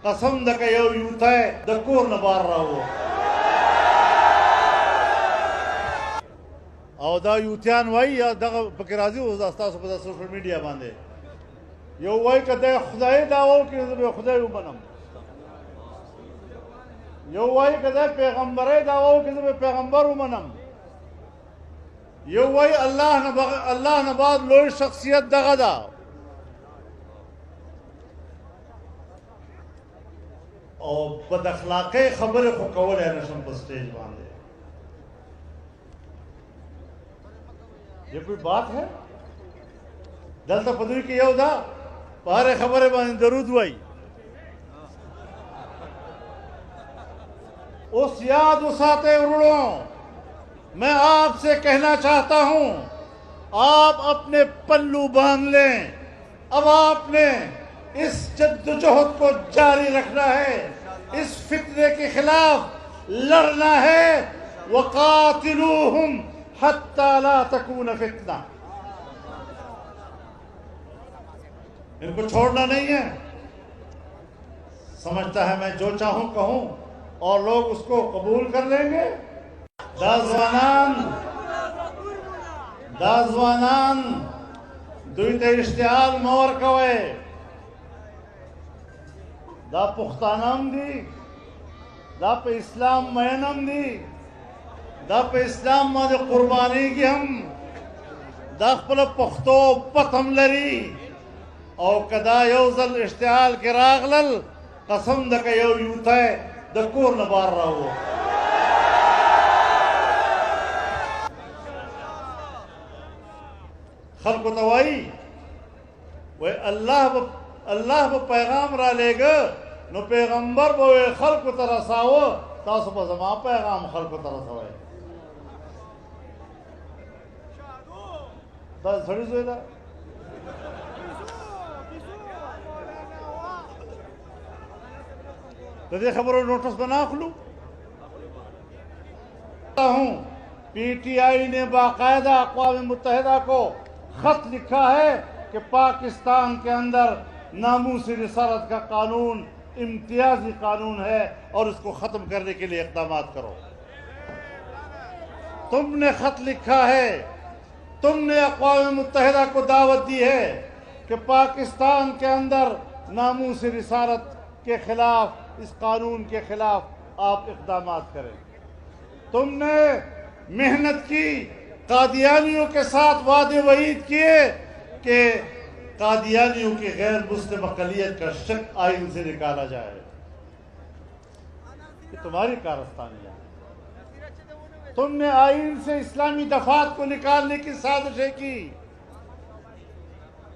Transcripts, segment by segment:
قسم د که یو یوتی د کور نه بار راووت او دا یوتیان وایي یا دغه پکې راځي اوس دا ستاسو په سوشل میډیا باندې یو وایي که دی خدایي دعوا وکړي زه به خدای ومنم، یو وایي که دی پیغمبرۍ دعوا وکړي زه به پیغمبر ومنم، یو وایي الله نه بعد لوی شخصیت دغه ده. او بد اخلاقۍ خبرې خو کولی نشم په سټیج باندې. یہ کوئی بات ہے؟ دلته په دوی کې یو ده په هرې خبرې باندې درود وایي. اس یاد وساتے ورڑوں، میں آپ سے کہنا چاہتا ہوں آپ اپنے پلو باندھ لیں. اب آپ نے اس جدوجہد کو جاری رکھنا ہے، اس فتنے کے خلاف لڑنا ہے. وقاتلوہم حتی لا تکون فتنہ. ان کو چھوڑنا نہیں ہے. سمجھتا ہے میں جو چاہوں کہوں اور لوگ اس کو قبول کر لیں گے. دا ځوانان دوی ته اشتعال مه ورکوئ. دا پښتانه هم دي، دا په اسلام مین هم دي، دا په اسلام باندې قربانیږي هم، دا خپله پښتو پت هم لري. او که دا یو ځل اشتعال کې راغلل قسم ده که یو یوتی د کور نه بار راووت. خلقو ته وایي الله به پیغام را لیږه نو پیغمبر به خلقو ته رساوه، تاسو به زما پیغام خلقو ته رسوئ. دا سړي زوی ده. د دې خبرو نوٹس به نه اخلو. پی ٹی آئی نے باقاعدہ اقوام متحدہ کو خط لکھا ہے کہ پاکستان کے اندر ناموس رسالت کا قانون امتیازی قانون ہے اور اس کو ختم کرنے کے لیے اقدامات کرو. تم نے خط لکھا ہے، تم نے اقوام متحدہ کو دعوت دی ہے کہ پاکستان کے اندر ناموس رسالت کے خلاف، اس قانون کے خلاف آپ اقدامات کریں. تم نے محنت کی، قادیانیوں کے ساتھ وعدے وعید کیے کہ قادیانیوں کی غیر مسلم اقلیت کا شک آئین سے نکالا جائے. یہ تمہاری کارستانی ہے. تم نے آئین سے اسلامی دفعات کو نکالنے کی سازشیں کی،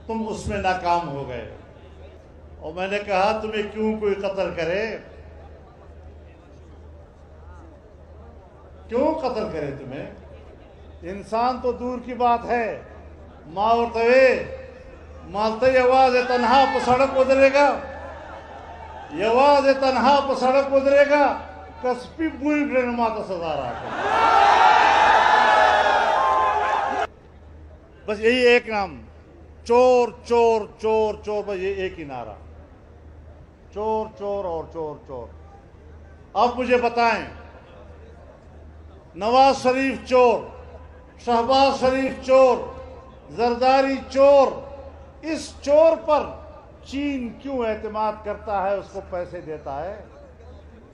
تم اس میں ناکام ہو گئے. اور میں نے کہا تمہیں کیوں کوئی قتل کرے، کیوں قتل کرے تمہیں؟ انسان تو دور کی بات ہے، ماں اور توے مالتے یواز تنہا پہ سڑک گزرے گا، یواز تنہا پہ سڑک گزرے گا کسپی بوئی گرن ماتا سزا رہا. بس یہی ایک نام، چور چور چور چور، بس یہ ایک ہی نعرہ، چور چور اور چور چور. اب مجھے بتائیں، نواز شریف چور، شہباز شریف چور، زرداری چور، اس چور پر چین کیوں اعتماد کرتا ہے، اس کو پیسے دیتا ہے؟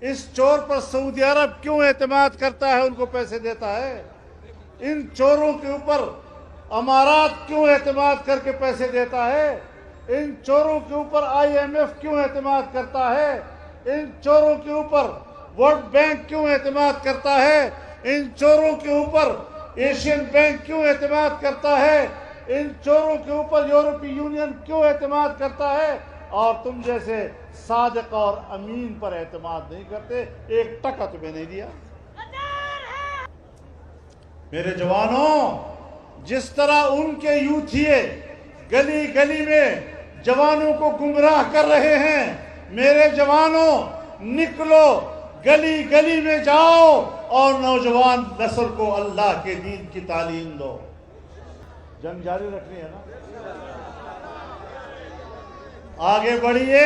اس چور پر سعودی عرب کیوں اعتماد کرتا ہے، ان کو پیسے دیتا ہے؟ ان چوروں کے اوپر امارات کیوں اعتماد کر کے پیسے دیتا ہے؟ ان چوروں کے اوپر آئی ایم ایف کیوں اعتماد کرتا ہے؟ ان چوروں کے اوپر ورلڈ بینک کیوں اعتماد کرتا ہے؟ ان چوروں کے اوپر ایشین بینک کیوں اعتماد کرتا ہے؟ ان چوروں کے اوپر یورپی یونین کیوں اعتماد کرتا ہے؟ اور تم جیسے صادق اور امین پر اعتماد نہیں کرتے. ایک ٹکا تمہیں نہیں دیا. میرے جوانوں، جس طرح ان کے یوتھیے گلی گلی میں جوانوں کو گمراہ کر رہے ہیں، میرے جوانوں نکلو، گلی گلی میں جاؤ اور نوجوان نسل کو اللہ کے دین کی تعلیم دو. جنگ جاری رکھنی ہے نا. آگے بڑھیے.